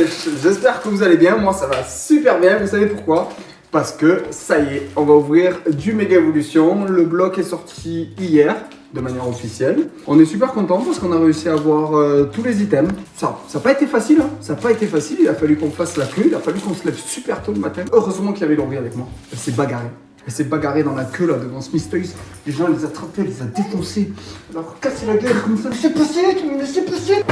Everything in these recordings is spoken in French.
j'espère que vous allez bien. Moi, ça va super bien. Vous savez pourquoi? Parce que ça y est, on va ouvrir du Mega Evolution. Le bloc est sorti hier de manière officielle. On est super content parce qu'on a réussi à avoir tous les items. Ça n'a pas été facile, hein. Ça n'a pas été facile. Il a fallu qu'on fasse la queue. Il a fallu qu'on se lève super tôt le matin. Heureusement qu'il y avait Laurie avec moi. Elle s'est bagarrée. Elle s'est bagarrée dans la queue là devant Smith Toys. Les gens les attrapaient, les a défoncés. Elle leur a cassé la gueule comme ça. Laissez passer, laissez passer.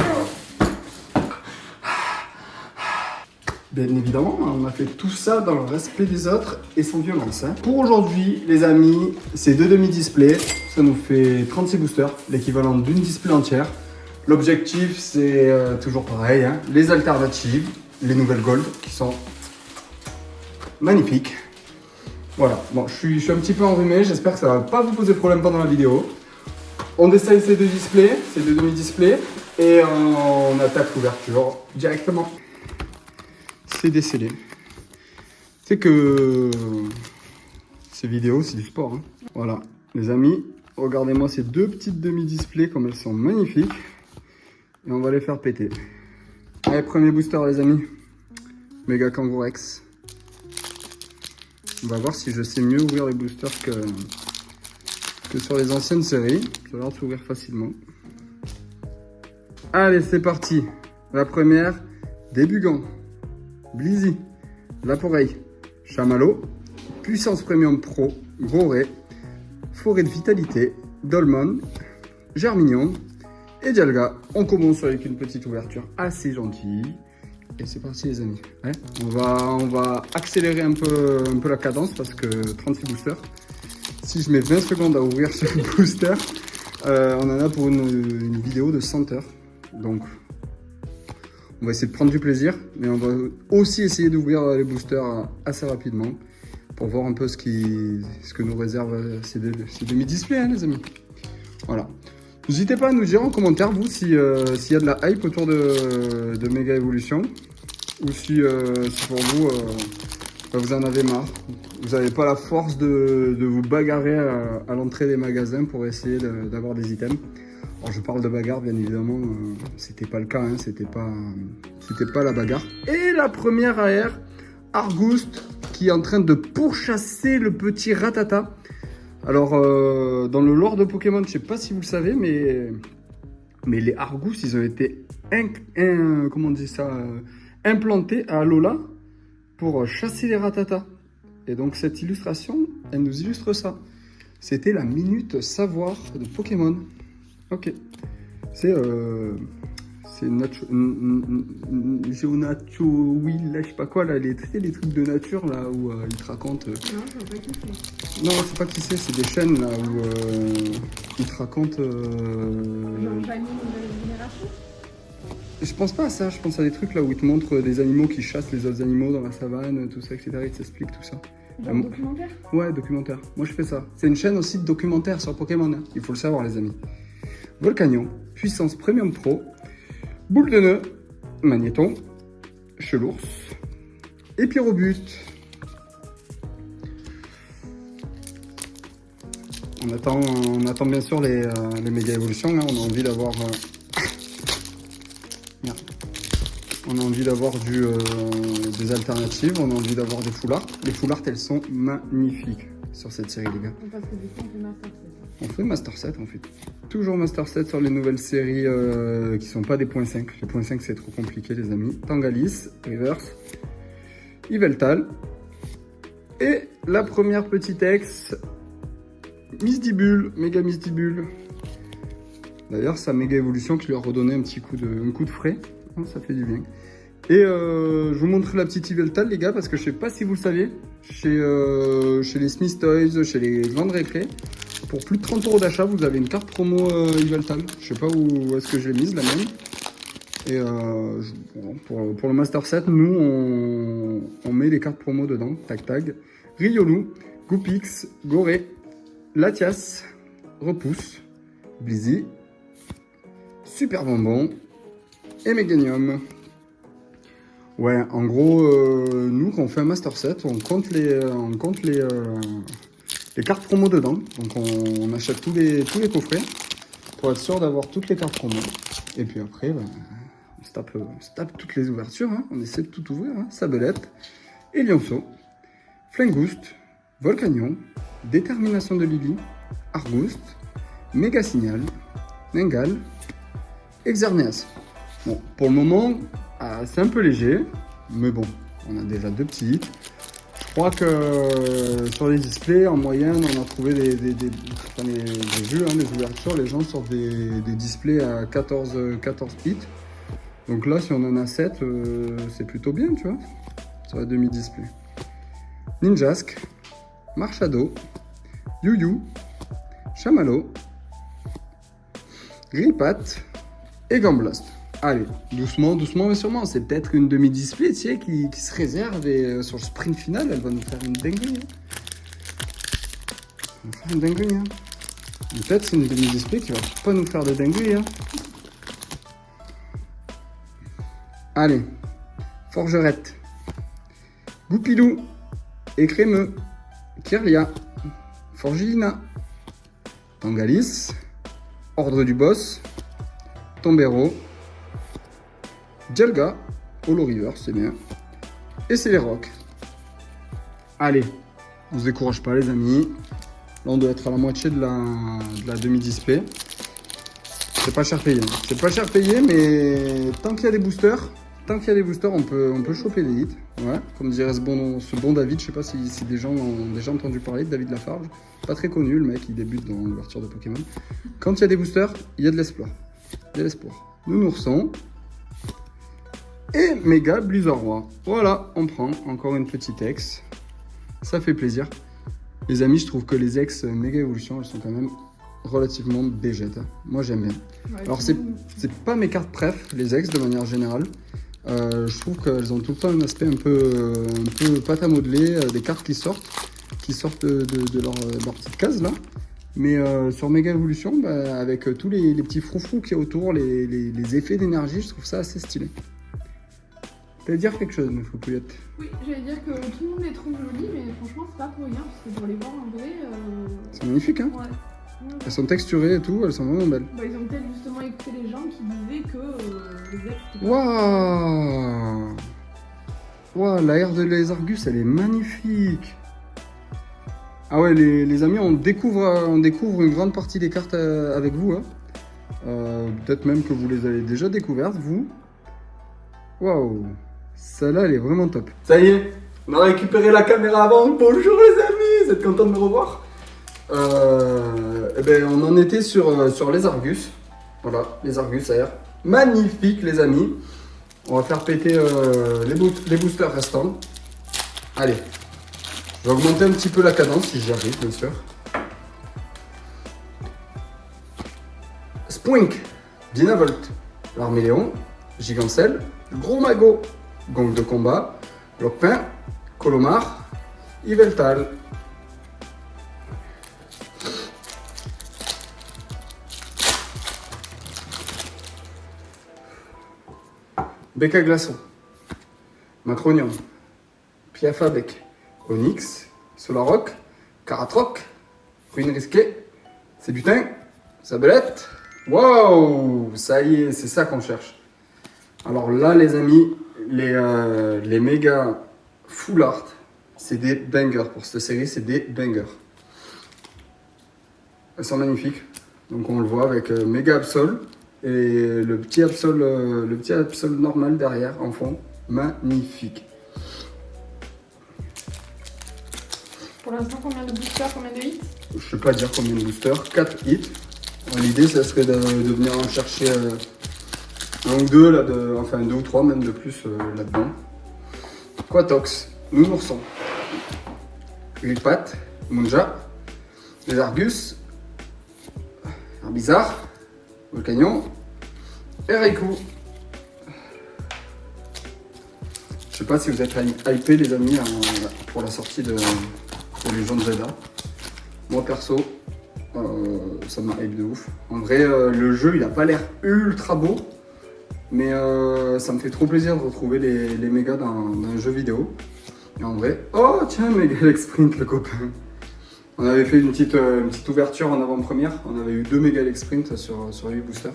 Bien évidemment, on a fait tout ça dans le respect des autres et sans violence. Hein. Pour aujourd'hui, les amis, c'est 2 demi-displays. Ça nous fait 36 boosters, l'équivalent d'une display entière. L'objectif, c'est toujours pareil, hein, les alternatives, les nouvelles gold qui sont magnifiques. Voilà, bon, je suis un petit peu enrhumé, j'espère que ça va pas vous poser problème pendant la vidéo. On essaye ces 2 displays, ces 2 demi-displays, et on attaque l'ouverture directement. C'est décellé. C'est que ces vidéos, c'est du sport. Hein. Voilà, les amis, regardez-moi ces 2 petites demi-displays comme elles sont magnifiques. Et on va les faire péter. Allez, premier booster les amis. Mega Kangourex. On va voir si je sais mieux ouvrir les boosters que sur les anciennes séries. Ça a l'air de s'ouvrir facilement. Allez, c'est parti. La première, Débugant, Blizzy, Laporeille, Chamallow, Puissance Premium Pro, Goré, Forêt de Vitalité, Dolmon, Germignon et Dialga. On commence avec une petite ouverture assez gentille. Et c'est parti les amis. Ouais, on va accélérer un peu la cadence parce que 36 boosters. Si je mets 20 secondes à ouvrir chaque booster, on en a pour une vidéo de 100 heures. Donc on va essayer de prendre du plaisir, mais on va aussi essayer d'ouvrir les boosters assez rapidement pour voir un peu ce que nous réservent ces demi-displays, hein, les amis. Voilà. N'hésitez pas à nous dire en commentaire, vous, s'il y a de la hype autour de Mega Evolution, ou si pour vous, vous en avez marre. Vous n'avez pas la force de vous bagarrer à l'entrée des magasins pour essayer d'avoir des items. Alors je parle de bagarre, bien évidemment, c'était pas le cas, hein, c'était pas la bagarre. Et la première AR, Argoost, qui est en train de pourchasser le petit Ratata. Alors, dans le lore de Pokémon, je sais pas si vous le savez, mais les Argoost, ils ont été implantés à Alola pour chasser les Ratata. Et donc, cette illustration, elle nous illustre ça. C'était la minute savoir de Pokémon. Ok. C'est Geonacho Will, là, je sais pas quoi, là, les trucs de nature, là, où ils te racontent... Non, je sais pas qui c'est. Non, je sais pas qui c'est des chaînes, là, où ils te racontent... Genre Vanille Nouvelle Génération. Je pense pas à ça, je pense à des trucs, là, où ils te montrent des animaux qui chassent les autres animaux dans la savane, tout ça, etc. Ils t'expliquent tout ça. Genre documentaire. Ouais, documentaire. Moi, je fais ça. C'est une chaîne aussi de documentaire sur Pokémon, hein. Il faut le savoir, les amis. Volcanion, Puissance Premium Pro, Boule de Nœud, Magnéton, Chelours et Pyrobut. On attend bien sûr les méga évolutions. Hein. On a envie d'avoir on a envie d'avoir des alternatives, on a envie d'avoir des foulards. Les foulards, elles sont magnifiques sur cette série, les gars. Parce que du coup, on fait Master 7. On fait Master 7, on fait toujours Master 7 sur les nouvelles séries qui sont pas des points 5. Les points 5, c'est trop compliqué, les amis. Tangalis, Reverse, Yveltal. Et la première petite ex, Misdibule, Méga Misdibule. D'ailleurs, sa méga évolution qui lui a redonné un coup de frais. Ça fait du bien. Et je vous montre la petite Yveltal, les gars, parce que je sais pas si vous le savez, chez les Smith Toys, chez les grandes récré, pour plus de 30 € d'achat, vous avez une carte promo Yveltal. Je sais pas où est-ce que je l'ai mise, la même. Et pour le Master 7, nous, on met les cartes promo dedans. Tac, tac. Riolu, Goupix, Goré, Latias, Repousse, Blizzy, Super Bonbon et Meganium. Ouais, en gros, nous, quand on fait un Master 7, on compte les cartes promo dedans. Donc, on achète tous les coffrets pour être sûr d'avoir toutes les cartes promo. Et puis après, ben, on se tape toutes les ouvertures, hein. On essaie de tout ouvrir, hein. Sabelette, Elionceau, Flingouste, Volcanion, Détermination de Lily, Argouste, Méga Signal, Nengal, Exerneas. Bon, pour le moment, c'est un peu léger, mais bon, on a déjà 2 petits hits. Je crois que sur les displays, en moyenne, on a trouvé des jeux, hein, des ouvertures, les gens sortent des displays à 14 hits. Donc là, si on en a 7, c'est plutôt bien, tu vois, sur la demi-display. Ninjask, Marshado, Yu-Yu, Chamallow, Grillpat et Gamblast. Allez, doucement, doucement, mais sûrement. C'est peut-être une demi-display, tu sais, qui se réserve et sur le sprint final, elle va nous faire une dinguerie. Hein. Elle va nous faire une dinguerie. Hein. Peut-être c'est une demi-display qui va pas nous faire de dinguerie. Hein. Allez, Forgerette, Goupilou, Écrémeux, Kirlia, Forgilina, Tangalis, Ordre du Boss, Tombero, Dialga, Holo River, c'est bien. Et c'est les rocks. Allez, on se décourage pas les amis. Là on doit être à la moitié de la demi-display. C'est pas cher payé. C'est pas cher payé, mais tant qu'il y a des boosters, on peut choper des hits. Ouais, comme dirait ce bon David, je sais pas si des gens ont déjà entendu parler de David Lafarge. Pas très connu, le mec, il débute dans l'ouverture de Pokémon. Quand il y a des boosters, il y a de l'espoir. Il y a l'espoir. Nounoursons. Et méga Blizzard Roi. Voilà, on prend encore une petite ex. Ça fait plaisir. Les amis, je trouve que les ex méga évolution, elles sont quand même relativement bégètes. Moi, j'aime bien. Ouais, alors, c'est pas mes cartes préf, les ex, de manière générale. Je trouve qu'elles ont tout le temps un aspect un peu pâte à modeler, des cartes qui sortent de leur petite case là. Mais sur Méga Evolution, bah, avec tous les petits froufrous qu'il y a autour, les effets d'énergie, je trouve ça assez stylé. T'allais dire quelque chose, Foupouillette? Oui, j'allais dire que tout le monde les trouve jolies, mais franchement, c'est pas pour rien, parce que pour les voir en vrai... C'est magnifique, hein? Ouais. Elles sont texturées et tout, elles sont vraiment belles. Bah, ils ont peut-être justement écouté les gens qui disaient que les ex... Waouh! Waouh, la de les Argus, elle est magnifique! Ah ouais, les amis, on découvre une grande partie des cartes avec vous. Hein. Peut-être même que vous les avez déjà découvertes, vous. Waouh! Celle-là, elle est vraiment top. Ça y est, on a récupéré la caméra avant. Bonjour les amis, vous êtes contents de me revoir? Eh ben, on en était sur les Argus. Voilà, les Argus AR. Magnifique les amis. On va faire péter les boosters restants. Allez, je vais augmenter un petit peu la cadence si j'y arrive, bien sûr. Spoink, Dynavolt, l'Arméléon, Gigancel, Gros Mago, Gong de combat, Lopin, Colomar, Yveltal. Becca Glaçon, Macronium, Piafabec, Onyx, Solaroc, Caratroc, Ruine Risquée, Sébutin, Sabelette. Waouh! Ça y est, c'est ça qu'on cherche. Alors là, les amis, les méga full art, c'est des bangers. Pour cette série, c'est des bangers. Elles sont magnifiques. Donc on le voit avec méga Absol et le petit Absol normal derrière, en fond. Magnifique. Pour l'instant, combien de boosters, combien de hits? Je ne sais pas dire combien de boosters, 4 hits. L'idée, ça serait de venir en chercher un ou deux, là, enfin 2 ou 3 même de plus là-dedans. Quatox, Nounoursons, Grillpat, Munja, les Argus, Herbizarre, Volcanion et Raikou. Je sais pas si vous êtes hypés les amis pour la sortie de Legend Zelda. Moi perso, ça m'a hype de ouf. En vrai, le jeu il a pas l'air ultra beau, mais ça me fait trop plaisir de retrouver les mégas dans un jeu vidéo. Et en vrai, oh tiens, Megalex Sprint le copain. On avait fait une petite ouverture en avant-première. On avait eu 2 Megalex Sprint sur 8 boosters.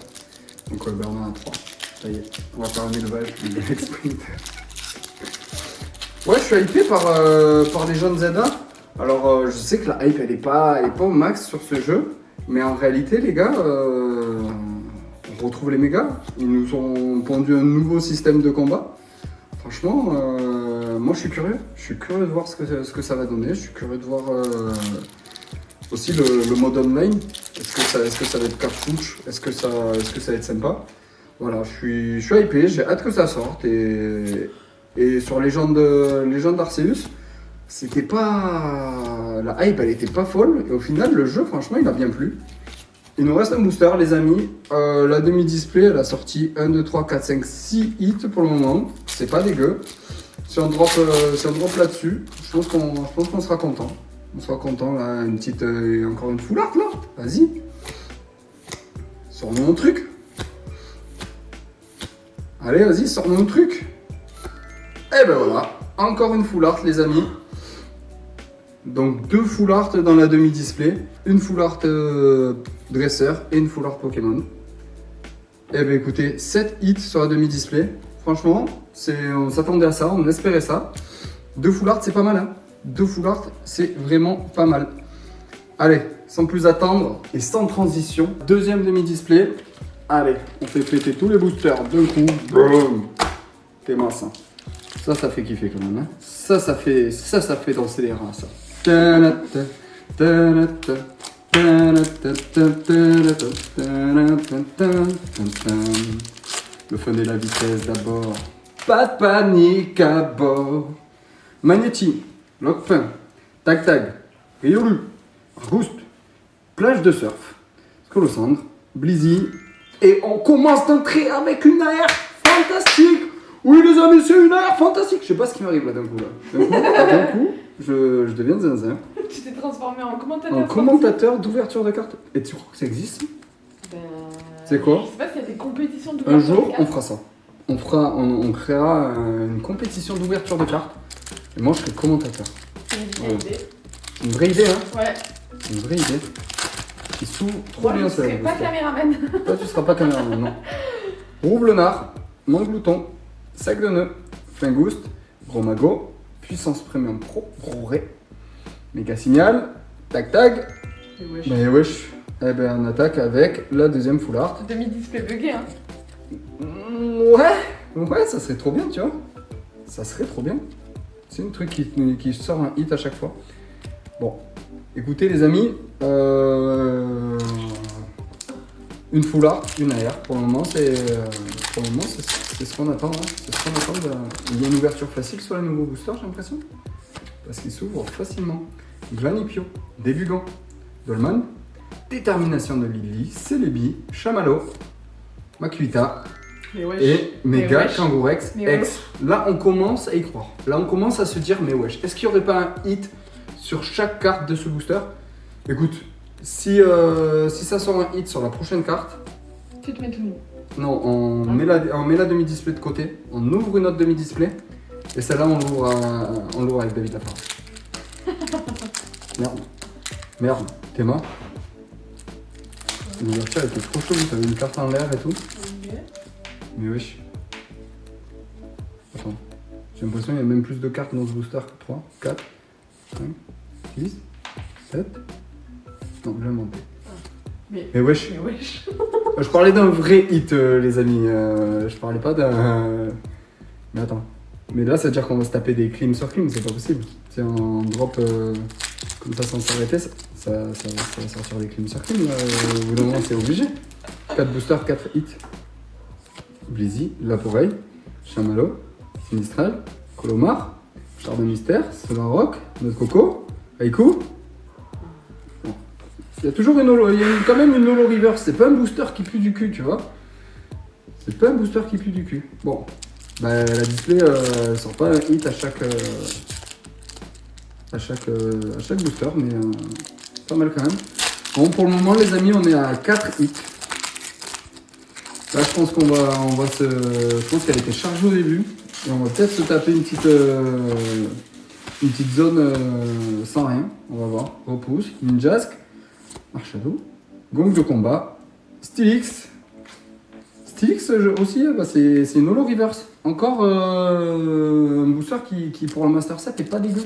Donc on en a 3. Ça y est, on va faire un élevage de sprint. Ouais, je suis hypé par les jeunes Zelda. Alors, je sais que la hype, elle est pas au max sur ce jeu. Mais en réalité, les gars, on retrouve les mégas. Ils nous ont pondu un nouveau système de combat. Franchement, moi, je suis curieux. Je suis curieux de voir ce que ça va donner. Je suis curieux de voir aussi le mode online. Est-ce que ça va être cartouche? Est-ce que ça va être sympa? Voilà, je suis hypé. J'ai hâte que ça sorte. Et sur Légende d'Arceus, c'était pas... La hype, elle était pas folle. Et au final, le jeu, franchement, il m'a bien plu. Il nous reste un booster, les amis. La demi-display, elle a sorti 1, 2, 3, 4, 5, 6 hits pour le moment. C'est pas dégueu. Si on drop là-dessus, je pense qu'on sera content. On sera content, là. Une petite... encore une full art, là. Vas-y. Sors-nous mon truc. Allez, vas-y, sors-nous mon truc. Et ben voilà, encore une full art les amis. Donc 2 full art dans la demi-display, une full art dresseur et une full art Pokémon. Et ben écoutez, 7 hits sur la demi-display. Franchement, on s'attendait à ça, on espérait ça. 2 full art c'est pas mal hein. 2 full art c'est vraiment pas mal. Allez, sans plus attendre et sans transition, deuxième demi-display. Allez, on fait péter tous les boosters d'un coup. Boum. T'es mince hein. Ça fait kiffer quand même. Hein. Ça fait danser les reins, ça. Le fun et la vitesse d'abord. Pas de panique à bord. Magnéti, Lockpin, Tag Tag, Riolu, Boost, Plage de surf, Scolosandre, Blizzy. Et on commence d'entrer avec une AR fantastique. Oui les amis, c'est une AR fantastique. Je sais pas ce qui m'arrive là d'un coup D'un coup, je deviens zinzin. Tu t'es transformé en commentateur. En commentateur d'ouverture de cartes. Et tu crois que ça existe? Ben... C'est quoi? Je sais pas s'il y a des compétitions d'ouverture. Un jour, on fera ça. On créera une compétition d'ouverture de cartes. Et moi, je serai commentateur. C'est une vraie idée. Une vraie idée, hein? Ouais. C'est une vraie idée. Qui s'ouvre trop Moi, bien, je ça. serai pas caméraman. Toi, tu seras pas caméraman, non. Roublonard, Manglouton, Sac de nœud, Fingouste, Gros Mago, Puissance Premium Pro, Gros Ré, Méga Signal, Tag Tag. Mais wesh. Eh ben, on attaque avec la deuxième full art. Demi-display bugué, hein. Ouais, ça serait trop bien, tu vois. Ça serait trop bien. C'est un truc qui sort un hit à chaque fois. Bon, écoutez les amis, une full art, une AR. Pour le moment, c'est ce qu'on attend. Hein. C'est ce qu'on attend. Il y a une ouverture facile sur les nouveaux boosters, j'ai l'impression. Parce qu'ils s'ouvrent facilement. Glanipio, Débugant, Dolman, Détermination de Lily, Celebi, Chamallow, Makuita et Mega Kangourex X. Là, on commence à y croire. Là, on commence à se dire, mais wesh, est-ce qu'il n'y aurait pas un hit sur chaque carte de ce booster? Écoute, si ça sort un hit sur la prochaine carte, tu te mets tout nu. non, on met la demi-display de côté, on ouvre une autre demi-display, et celle-là, on l'ouvre avec David Lafarge. Merde, t'es mort. L'ouverture était trop chaude, t'avais une carte en l'air et tout. Okay. Mais wesh. Attends, j'ai l'impression qu'il y a même plus de cartes dans ce booster que 3, 4, 5, 6, 7. Non, j'ai inventé. Mais wesh. Je parlais d'un vrai hit, les amis. Je parlais pas d'un. Mais attends. Mais là, ça veut dire qu'on va se taper des clims sur clims, c'est pas possible. C'est un drop comme ça sans s'arrêter, ça va sortir des clims sur clims. Au bout d'un moment, c'est obligé. 4 boosters, 4 hits. Blizzy, Laporeille, Chamallow, Sinistral, Colomar, Char de Mystère, Solar-Rock, Notre Coco, Haiku. Bon. Il y a toujours quand même une holo reverse. C'est pas un booster qui pue du cul, tu vois. C'est pas un booster qui pue du cul. Bon. Bah, la display elle sort pas un hit à chaque booster, mais pas mal quand même. Bon, pour le moment, les amis, on est à 4 hits. Là, je pense je pense qu'elle était chargée au début. Et on va peut-être se taper une petite zone sans rien. On va voir. Repousse, Ninjask, Marshadow, Gong de combat, Stylix, Stilix aussi, bah, c'est une holo reverse. Encore un booster qui pour le Master 7 est pas dégueu.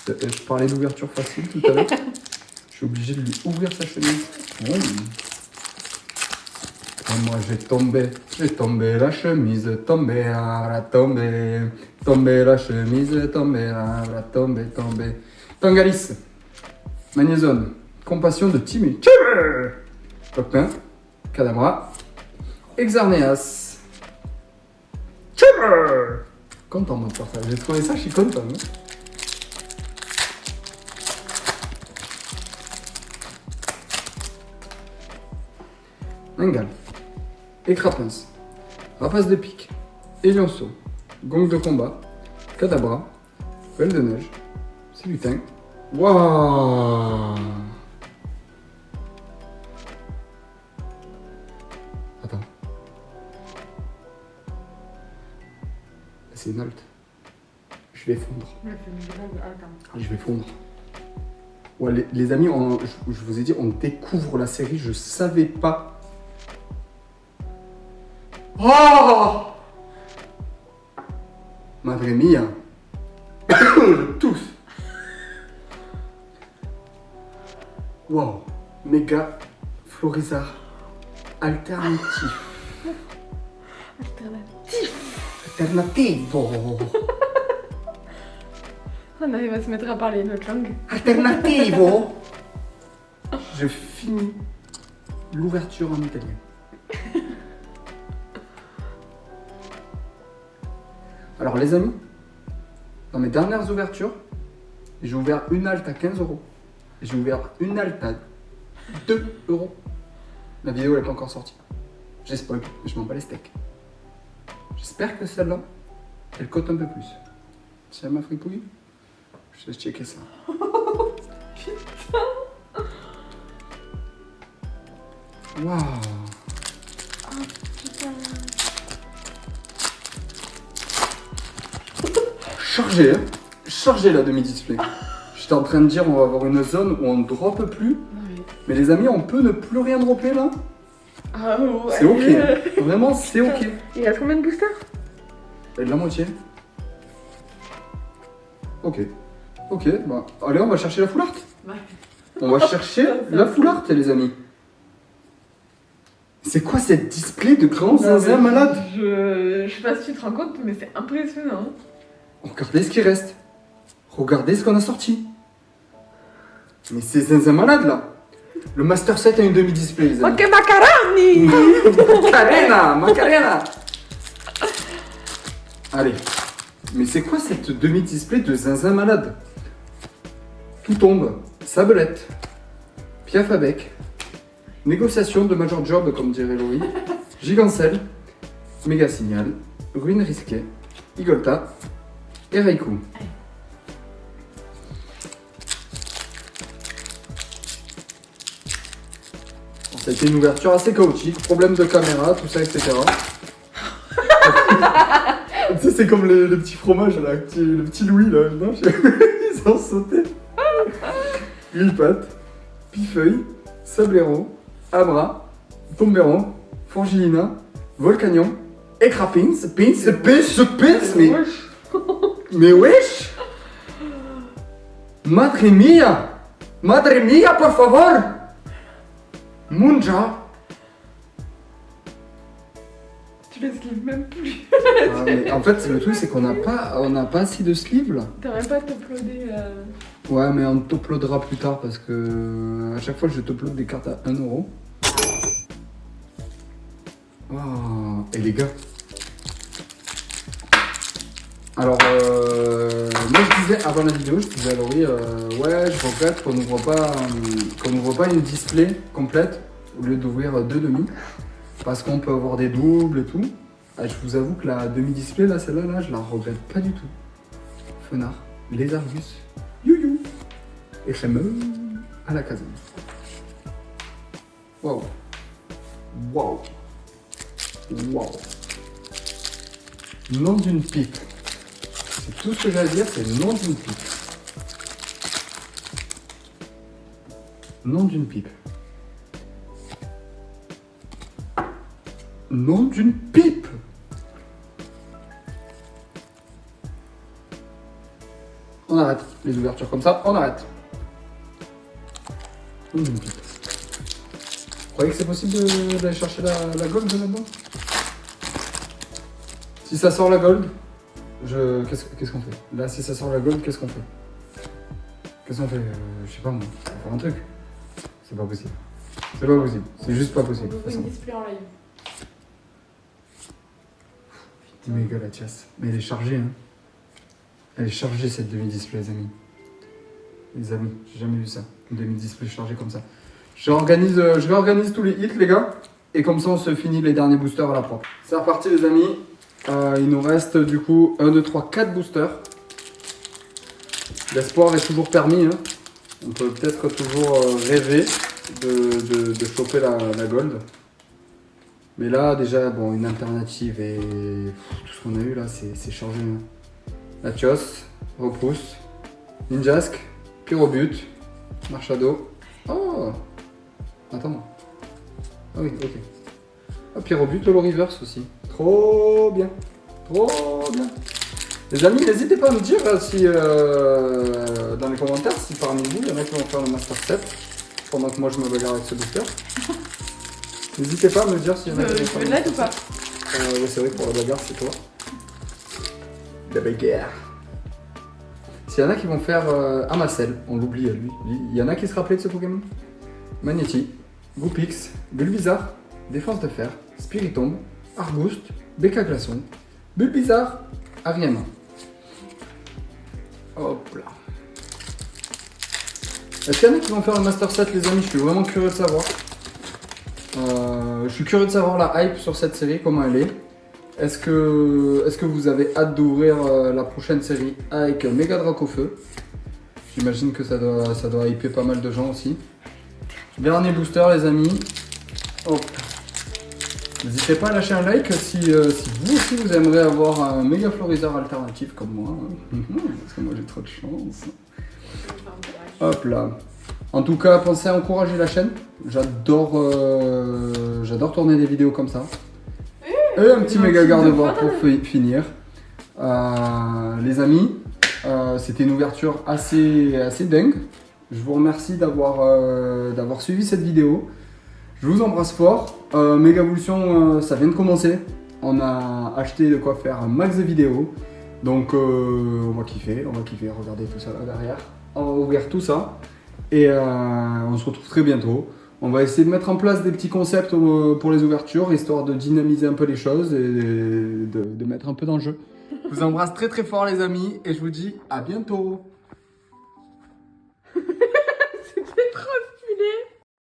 Je parlais d'ouverture facile tout à l'heure. Je suis obligé de lui ouvrir sa chemise. Oh. Et moi j'ai tombé la chemise, tombé la la chemise, tombé la tombé. Tangalis, Magnézone, Compassion de Timmy, Coquin, Cadabra, Exarneas, content moi de faire ça, j'ai trouvé ça, je suis content. Hein. Bengal, Écrapince, Rapace de pique, Élionceau, Gong de combat, Cadabra, Belle de neige, Lutin. Waouh! Attends. C'est une halte. Je vais fondre. Je vais fondre. Ouais, les amis, je vous ai dit, on découvre la série, je savais pas. Oh! Madre mia! Tous! Wow! Méga Florizard alternatif. Alternativo! On arrive à se mettre à parler notre langue. Alternativo! Je finis l'ouverture en italien. Alors les amis, dans mes dernières ouvertures, j'ai ouvert une halte à 15 €. J'ai ouvert une halte à 2 €. La vidéo n'est pas encore sortie. J'ai spoil, je m'en bats les steaks. J'espère que celle-là, elle cote un peu plus. C'est ma fripouille? Je vais checker ça. Putain! Waouh! Oh putain! Chargé, hein? Chargé la demi-display. J'étais en train de dire on va avoir une zone où on ne droppe plus. Mais les amis, on peut ne plus rien dropper là. Ah ouais. C'est ok. Vraiment, c'est ok. Il reste combien de boosters? La moitié. Ok. Ok, bah allez, on va chercher la full art. Ouais. On va chercher la full art, les amis. C'est quoi cette display de grands zinzins malades? Je sais pas si tu te rends compte, mais c'est impressionnant. Regardez ce qui reste. Regardez ce qu'on a sorti. Mais c'est zinzin malade là. Le Master 7 a une demi-display, les amis. Ok, macaroni! Macarena. Allez. Mais c'est quoi cette demi-display de zinzin malade? Tout tombe. Sablette. Piaf à bec. Négociation de Major Job, comme dirait Laurie. Gigancel. Méga Signal. Ruine risquée. Igolta. Et Raikou. Ça a été une ouverture assez chaotique, problème de caméra, tout ça, etc. Tu sais, c'est comme les petits fromages là, le petit Louis là, non, ils ont sauté. Grille-patte, Pifeuille, Sablero, Abra, Tomberon, Forgilina, Volcanion, Écrapins, Pince, mais wesh! Madre mia, por favor! Munja! Tu les sleeves même plus. Ah, mais en fait, le truc, c'est qu'on n'a pas assez de sleeves là. T'as même pas t'uploader. Ouais, mais on t'uploadera plus tard parce que à chaque fois, je t'upload des cartes à 1 €. Waouh! Et les gars. Alors, moi je disais avant la vidéo, je disais à Laurie, ouais, je regrette qu'on n'ouvre pas une display complète au lieu d'ouvrir 2 demi, parce qu'on peut avoir des doubles et tout. Ah, je vous avoue que la demi-display, là, celle-là, là, je la regrette pas du tout. Fenard, les Argus, you, et Rémeux à la caserne. Waouh, waouh, waouh. Nom d'une pipe. C'est tout ce que j'ai à dire, c'est le nom d'une pipe. Nom d'une pipe. Nom d'une pipe. On arrête les ouvertures comme ça, on arrête. Nom d'une pipe. Vous croyez que c'est possible d'aller chercher la gold là-dedans? Si ça sort la gold, qu'est-ce qu'on fait? Là, si ça sort la gold, qu'est-ce qu'on fait? Qu'est-ce qu'on fait? Je sais pas moi, on va faire un truc. C'est pas possible. C'est pas possible. C'est juste pas possible. On ouvre une display en live. Méga la chasse. Mais elle est chargée, hein. Elle est chargée cette demi-display, les amis. Les amis, j'ai jamais vu ça. Une demi-display chargée comme ça. Je réorganise tous les hits, les gars. Et comme ça, on se finit les derniers boosters à la propre. C'est reparti, les amis. Il nous reste du coup 1, 2, 3, 4 boosters. L'espoir est toujours permis. Hein. On peut peut-être toujours rêver de choper la gold. Mais là, déjà, bon, une alternative et tout ce qu'on a eu là, c'est chargé. Hein. Latios, Repousse, Ninjask, Pyrobut, Marchado. Oh! Attends. Ah oui, ok. Ah, Pyrobut, Holo Reverse aussi. Trop bien. Trop bien. Les amis, n'hésitez pas à me dire si dans les commentaires si parmi vous, il y en a qui vont faire le Master 7 pendant que moi je me bagarre avec ce booster. N'hésitez pas à me dire s'il y en a qui vont faire Tu veux de l'aide ou pas? Oui, c'est vrai que pour la bagarre, c'est toi. La bagarre. S'il y en a qui vont faire Amasel, on l'oublie lui. Il y en a qui se rappelaient de ce Pokémon? Magnéti, Goupix, Bulbizarre, Défense de Fer, Spiritomb, Argouste, Béca Glaçon, Bulbizarre, Ariana. Hop là. Est-ce qu'il y en a qui vont faire le Master 7, les amis? Je suis vraiment curieux de savoir. Je suis curieux de savoir la hype sur cette série, comment elle est. Est-ce que vous avez hâte d'ouvrir la prochaine série avec Méga Dracofeu? J'imagine que ça doit hyper pas mal de gens aussi. Dernier booster, les amis. Hop. N'hésitez pas à lâcher un like si vous aussi vous aimeriez avoir un méga Florizard alternatif comme moi. Parce que moi j'ai trop de chance. Hop là. En tout cas, pensez à encourager la chaîne. J'adore tourner des vidéos comme ça. Et un petit méga garde-bois pour finir. Les amis, c'était une ouverture assez dingue. Je vous remercie d'avoir suivi cette vidéo. Je vous embrasse fort. Megavolution, ça vient de commencer. On a acheté de quoi faire un max de vidéos. Donc on va kiffer. Regardez tout ça là derrière. On va ouvrir tout ça. Et on se retrouve très bientôt. On va essayer de mettre en place des petits concepts pour les ouvertures, histoire de dynamiser un peu les choses et de mettre un peu dans le jeu. Je vous embrasse très très fort les amis et je vous dis à bientôt.